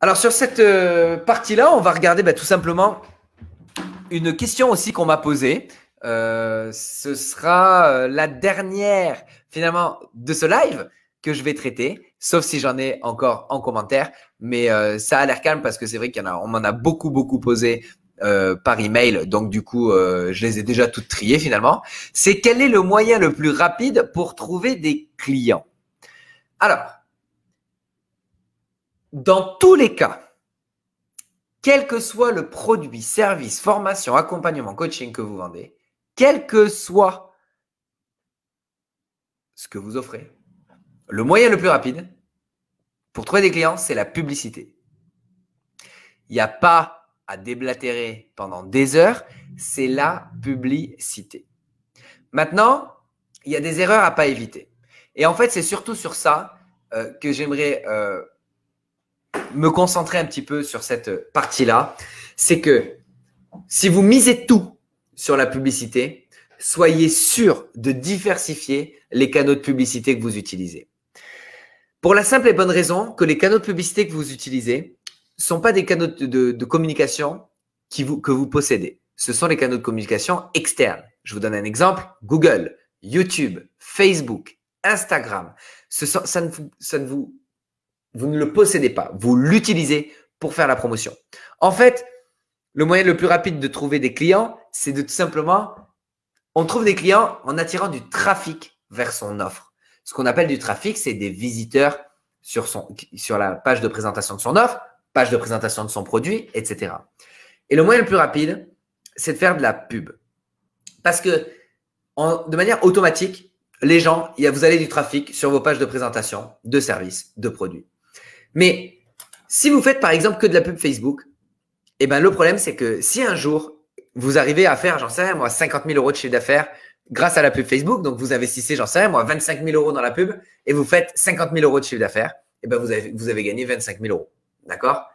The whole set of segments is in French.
Alors, sur cette partie-là, on va regarder tout simplement une question aussi qu'on m'a posée. Ce sera la dernière, finalement, de ce live que je vais traiter, sauf si j'en ai encore en commentaire. Mais ça a l'air calme parce que c'est vrai on m'en a beaucoup posé par email. Donc, du coup, je les ai déjà toutes triées finalement. C'est quel est le moyen le plus rapide pour trouver des clients? Alors, dans tous les cas, quel que soit le produit, service, formation, accompagnement, coaching que vous vendez, quel que soit ce que vous offrez, le moyen le plus rapide pour trouver des clients, c'est la publicité. Il n'y a pas à déblatérer pendant des heures, c'est la publicité. Maintenant, il y a des erreurs à ne pas éviter. Et en fait, c'est surtout sur ça que j'aimerais me concentrer un petit peu sur cette partie-là. C'est que si vous misez tout sur la publicité, soyez sûr de diversifier les canaux de publicité que vous utilisez. Pour la simple et bonne raison que les canaux de publicité que vous utilisez ne sont pas des canaux de communication que vous possédez. Ce sont les canaux de communication externes. Je vous donne un exemple. Google, YouTube, Facebook, Instagram. Vous ne le possédez pas. Vous l'utilisez pour faire la promotion. En fait, le moyen le plus rapide de trouver des clients, c'est de tout simplement, on trouve des clients en attirant du trafic vers son offre. Ce qu'on appelle du trafic, c'est des visiteurs sur la page de présentation de son offre, page de présentation de son produit, etc. Et le moyen le plus rapide, c'est de faire de la pub. Parce que de manière automatique, les gens, vous avez du trafic sur vos pages de présentation, de services, de produits. Mais si vous faites par exemple que de la pub Facebook, eh ben, le problème, c'est que si un jour, vous arrivez à faire, j'en sais rien, moi, 50 000 euros de chiffre d'affaires grâce à la pub Facebook, donc vous investissez, j'en sais rien, moi, 25 000 euros dans la pub et vous faites 50 000 euros de chiffre d'affaires, eh ben, vous avez gagné 25 000 euros. D'accord?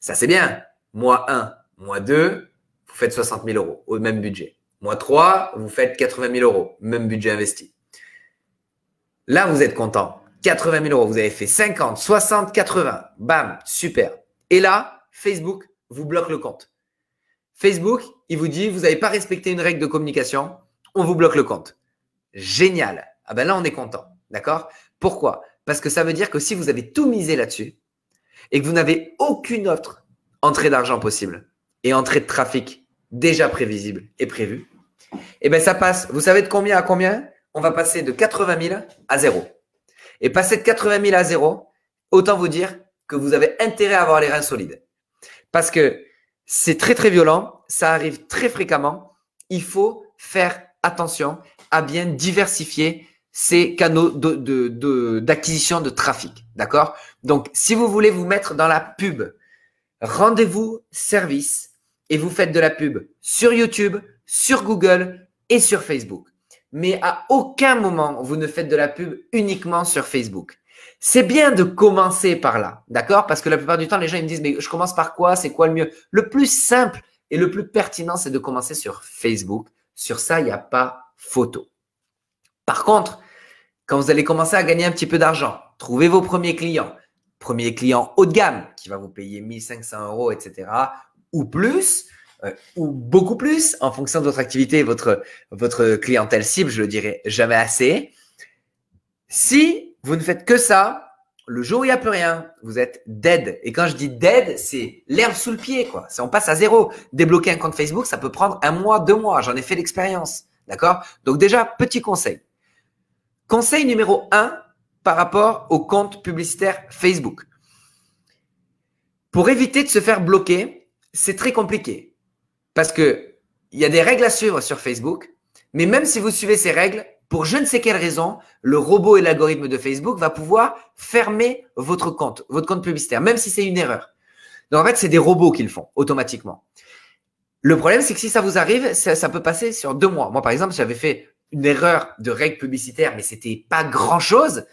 Ça, c'est bien. Mois 1, mois 2, vous faites 60 000 euros au même budget. Mois 3, vous faites 80 000 euros, même budget investi. Là, vous êtes content. 80 000 euros, vous avez fait 50, 60, 80. Bam, super. Et là, Facebook vous bloque le compte. Facebook, il vous dit, vous n'avez pas respecté une règle de communication, on vous bloque le compte. Génial. Ah ben là, on est content. D'accord? Pourquoi? Parce que ça veut dire que si vous avez tout misé là-dessus et que vous n'avez aucune autre entrée d'argent possible et entrée de trafic déjà prévisible et prévue, eh ben ça passe, vous savez de combien à combien? On va passer de 80 000 à 0. Et passer de 80 000 à 0, autant vous dire que vous avez intérêt à avoir les reins solides. Parce que c'est très, très violent. Ça arrive très fréquemment. Il faut faire attention à bien diversifier ces canaux d'acquisition de trafic. D'accord? Donc, si vous voulez vous mettre dans la pub, rendez-vous service et vous faites de la pub sur YouTube, sur Google et sur Facebook. Mais à aucun moment, vous ne faites de la pub uniquement sur Facebook. C'est bien de commencer par là, d'accord? Parce que la plupart du temps, les gens ils me disent, mais je commence par quoi? C'est quoi le mieux? Le plus simple et le plus pertinent, c'est de commencer sur Facebook. Sur ça, il n'y a pas photo. Par contre, quand vous allez commencer à gagner un petit peu d'argent, trouvez vos premiers clients haut de gamme qui va vous payer 1 500 euros, etc. ou plus, ou beaucoup plus en fonction de votre activité et votre clientèle cible, je le dirai jamais assez. Si vous ne faites que ça, le jour où il n'y a plus rien, vous êtes dead. Et quand je dis dead, c'est l'herbe sous le pied, quoi. On passe à zéro. Débloquer un compte Facebook, ça peut prendre 1 mois, 2 mois. J'en ai fait l'expérience. D'accord? Donc déjà, petit conseil. Conseil numéro 1 par rapport au compte publicitaire Facebook. Pour éviter de se faire bloquer, c'est très compliqué. Parce que il y a des règles à suivre sur Facebook. Mais même si vous suivez ces règles, pour je ne sais quelle raison, le robot et l'algorithme de Facebook va pouvoir fermer votre compte publicitaire, même si c'est une erreur. Donc en fait, c'est des robots qui le font automatiquement. Le problème, c'est que si ça vous arrive, ça peut passer sur 2 mois. Moi, par exemple, j'avais fait une erreur de règle publicitaire, mais c'était pas grand-chose,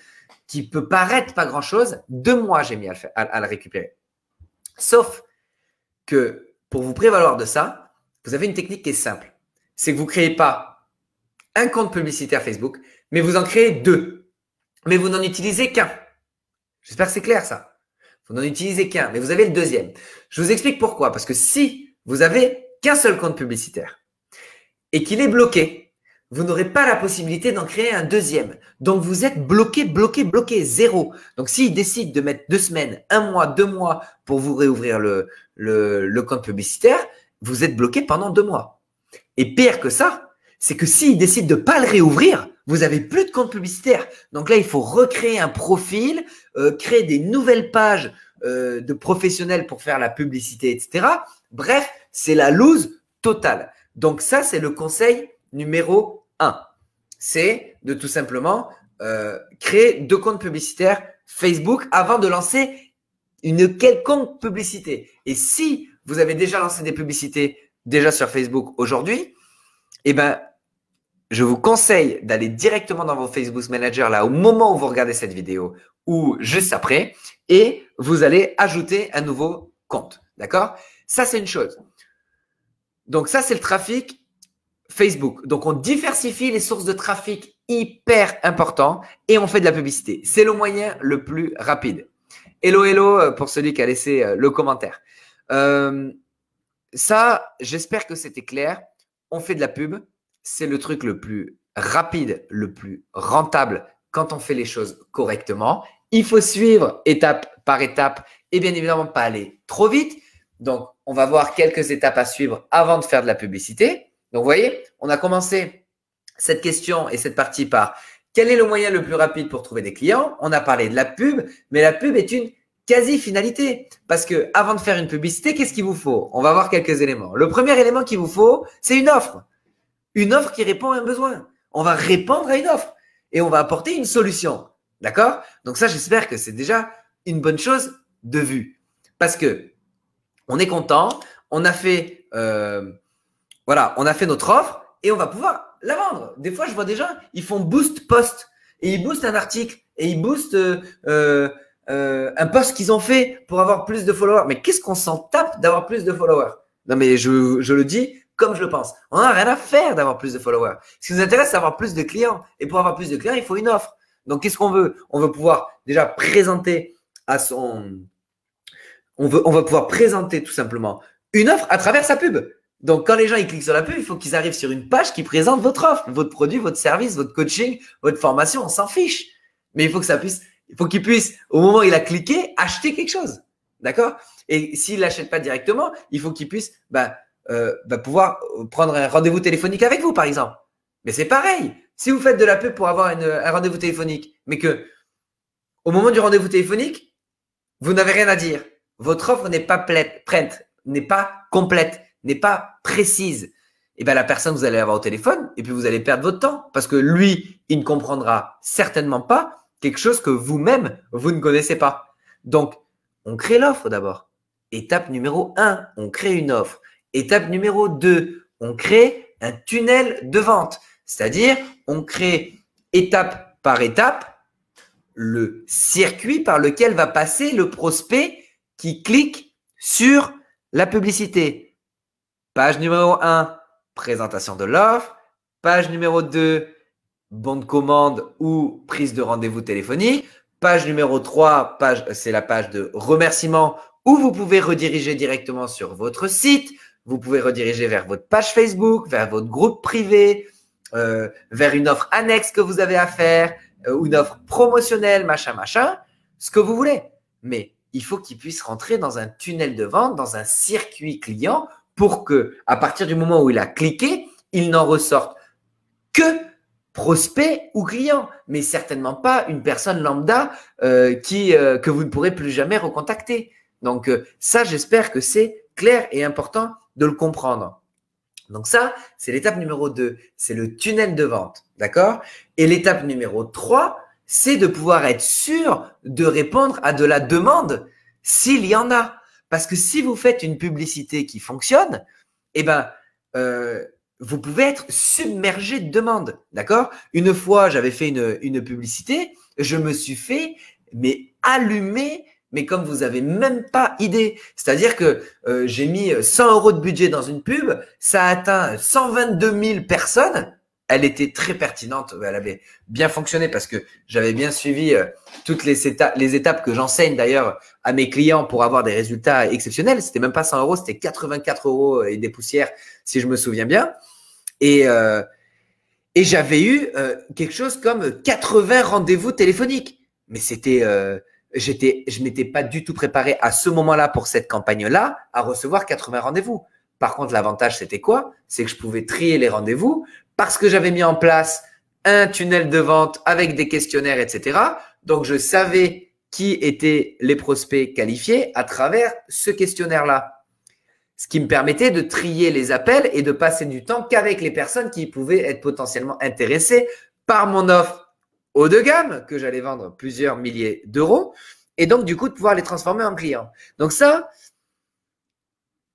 qui peut paraître pas grand-chose. 2 mois, j'ai mis à le récupérer. Sauf que pour vous prévaloir de ça, vous avez une technique qui est simple. C'est que vous ne créez pas un compte publicitaire Facebook, mais vous en créez 2. Mais vous n'en utilisez qu'un. J'espère que c'est clair ça. Vous n'en utilisez qu'un, mais vous avez le deuxième. Je vous explique pourquoi. Parce que si vous avez qu'un seul compte publicitaire et qu'il est bloqué, vous n'aurez pas la possibilité d'en créer un deuxième. Donc, vous êtes bloqué, zéro. Donc, s'il décide de mettre 2 semaines, 1 mois, 2 mois pour vous réouvrir le compte publicitaire, vous êtes bloqué pendant 2 mois. Et pire que ça, c'est que s'il décide de ne pas le réouvrir, vous n'avez plus de compte publicitaire. Donc là, il faut recréer un profil, créer des nouvelles pages de professionnels pour faire la publicité, etc. Bref, c'est la loose totale. Donc ça, c'est le conseil numéro 1. C'est de tout simplement créer 2 comptes publicitaires Facebook avant de lancer une quelconque publicité. Et si vous avez déjà lancé des publicités déjà sur Facebook aujourd'hui, eh ben, je vous conseille d'aller directement dans vos Facebook Manager là au moment où vous regardez cette vidéo ou juste après et vous allez ajouter un nouveau compte. D'accord? Ça, c'est une chose. Donc, ça, c'est le trafic Facebook. Donc, on diversifie les sources de trafic hyper importants et on fait de la publicité. C'est le moyen le plus rapide. Hello, hello pour celui qui a laissé le commentaire. Ça, j'espère que c'était clair. On fait de la pub. C'est le truc le plus rapide, le plus rentable quand on fait les choses correctement. Il faut suivre étape par étape et bien évidemment pas aller trop vite. Donc, on va voir quelques étapes à suivre avant de faire de la publicité. Donc, vous voyez, on a commencé cette question et cette partie par quel est le moyen le plus rapide pour trouver des clients? On a parlé de la pub, mais la pub est une quasi-finalité. Parce que avant de faire une publicité, qu'est-ce qu'il vous faut? On va voir quelques éléments. Le premier élément qu'il vous faut, c'est une offre. Une offre qui répond à un besoin. On va répondre à une offre et on va apporter une solution. D'accord? Donc ça, j'espère que c'est déjà une bonne chose de vue. Parce que on est content, on a fait, on a fait notre offre et on va pouvoir la vendre. Des fois, je vois des gens, ils font boost post et ils boostent un article et ils boostent un post qu'ils ont fait pour avoir plus de followers. Mais qu'est-ce qu'on s'en tape d'avoir plus de followers? Non, mais je le dis comme je le pense. On n'a rien à faire d'avoir plus de followers. Ce qui nous intéresse, c'est d'avoir plus de clients. Et pour avoir plus de clients, il faut une offre. Donc, qu'est-ce qu'on veut? On veut pouvoir déjà présenter à son… On va pouvoir présenter tout simplement une offre à travers sa pub. Donc, quand les gens ils cliquent sur la pub, il faut qu'ils arrivent sur une page qui présente votre offre, votre produit, votre service, votre coaching, votre formation. On s'en fiche. Mais il faut que ça puisse… Il faut qu'il puisse, au moment où il a cliqué, acheter quelque chose. D'accord? Et s'il l'achète pas directement, il faut qu'il puisse pouvoir prendre un rendez-vous téléphonique avec vous, par exemple. Mais c'est pareil. Si vous faites de la pub pour avoir un rendez-vous téléphonique, mais que au moment du rendez-vous téléphonique, vous n'avez rien à dire, votre offre n'est pas prête, n'est pas complète, n'est pas précise, et bien la personne, vous allez avoir au téléphone et puis vous allez perdre votre temps parce que lui, il ne comprendra certainement pas quelque chose que vous-même, vous ne connaissez pas. Donc, on crée l'offre d'abord. Étape numéro 1, on crée une offre. Étape numéro 2, on crée un tunnel de vente. C'est-à-dire, on crée étape par étape le circuit par lequel va passer le prospect qui clique sur la publicité. Page numéro 1, présentation de l'offre. Page numéro 2, bon de commande ou prise de rendez-vous téléphonique. Page numéro 3, c'est la page de remerciement où vous pouvez rediriger directement sur votre site. Vous pouvez rediriger vers votre page Facebook, vers votre groupe privé, vers une offre annexe que vous avez à faire, ou une offre promotionnelle, machin, ce que vous voulez. Mais il faut qu'il puisse rentrer dans un tunnel de vente, dans un circuit client pour que, à partir du moment où il a cliqué, il n'en ressorte que prospect ou client, mais certainement pas une personne lambda que vous ne pourrez plus jamais recontacter. Donc ça, j'espère que c'est clair et important de le comprendre. Donc ça, c'est l'étape numéro 2, c'est le tunnel de vente, d'accord? Et l'étape numéro 3, c'est de pouvoir être sûr de répondre à de la demande s'il y en a. Parce que si vous faites une publicité qui fonctionne, eh ben, vous pouvez être submergé de demandes, d'accord? Une fois, j'avais fait une publicité, je me suis fait allumer, mais comme vous avez même pas idée. C'est-à-dire que j'ai mis 100 € de budget dans une pub, ça a atteint 122 000 personnes elle était très pertinente. Elle avait bien fonctionné parce que j'avais bien suivi toutes les étapes que j'enseigne d'ailleurs à mes clients pour avoir des résultats exceptionnels. C'était même pas 100 euros, c'était 84 euros et des poussières, si je me souviens bien. Et j'avais eu quelque chose comme 80 rendez-vous téléphoniques. Mais c'était, je m'étais pas du tout préparé à ce moment-là pour cette campagne-là à recevoir 80 rendez-vous. Par contre, l'avantage, c'était quoi? C'est que je pouvais trier les rendez-vous parce que j'avais mis en place un tunnel de vente avec des questionnaires, etc. Donc, je savais qui étaient les prospects qualifiés à travers ce questionnaire-là. Ce qui me permettait de trier les appels et de passer du temps qu'avec les personnes qui pouvaient être potentiellement intéressées par mon offre haut de gamme que j'allais vendre plusieurs milliers d'euros et donc du coup de pouvoir les transformer en clients. Donc ça,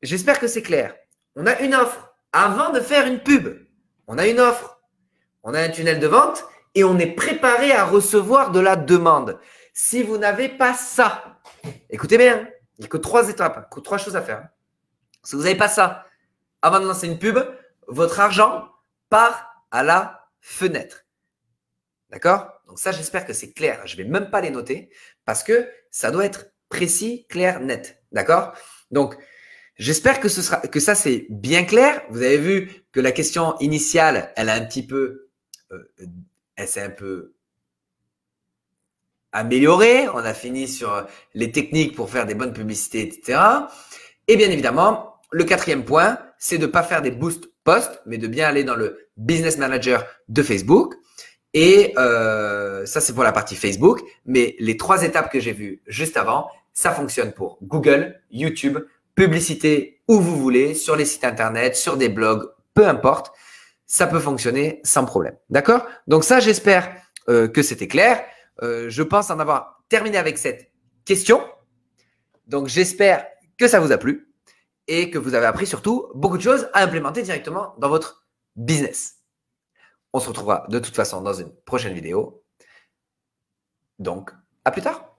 j'espère que c'est clair. On a une offre avant de faire une pub. On a une offre, on a un tunnel de vente et on est préparé à recevoir de la demande. Si vous n'avez pas ça, écoutez bien, il n'y a que 3 étapes, que 3 choses à faire. Si vous n'avez pas ça, avant de lancer une pub, votre argent part à la fenêtre. D'accord? Donc ça, j'espère que c'est clair. Je ne vais même pas les noter parce que ça doit être précis, clair, net. D'accord? Donc, j'espère que ça, c'est bien clair. Vous avez vu que la question initiale, elle a un petit peu, elle s'est un peu améliorée. On a fini sur les techniques pour faire des bonnes publicités, etc. Et bien évidemment, le 4e point, c'est de ne pas faire des boost posts, mais de bien aller dans le business manager de Facebook. Et ça, c'est pour la partie Facebook. Mais les 3 étapes que j'ai vues juste avant, ça fonctionne pour Google, YouTube, publicité où vous voulez, sur les sites internet, sur des blogs, peu importe. Ça peut fonctionner sans problème. D'accord? Donc ça, j'espère que c'était clair. Je pense en avoir terminé avec cette question. Donc, j'espère que ça vous a plu et que vous avez appris surtout beaucoup de choses à implémenter directement dans votre business. On se retrouvera de toute façon dans une prochaine vidéo. Donc, à plus tard.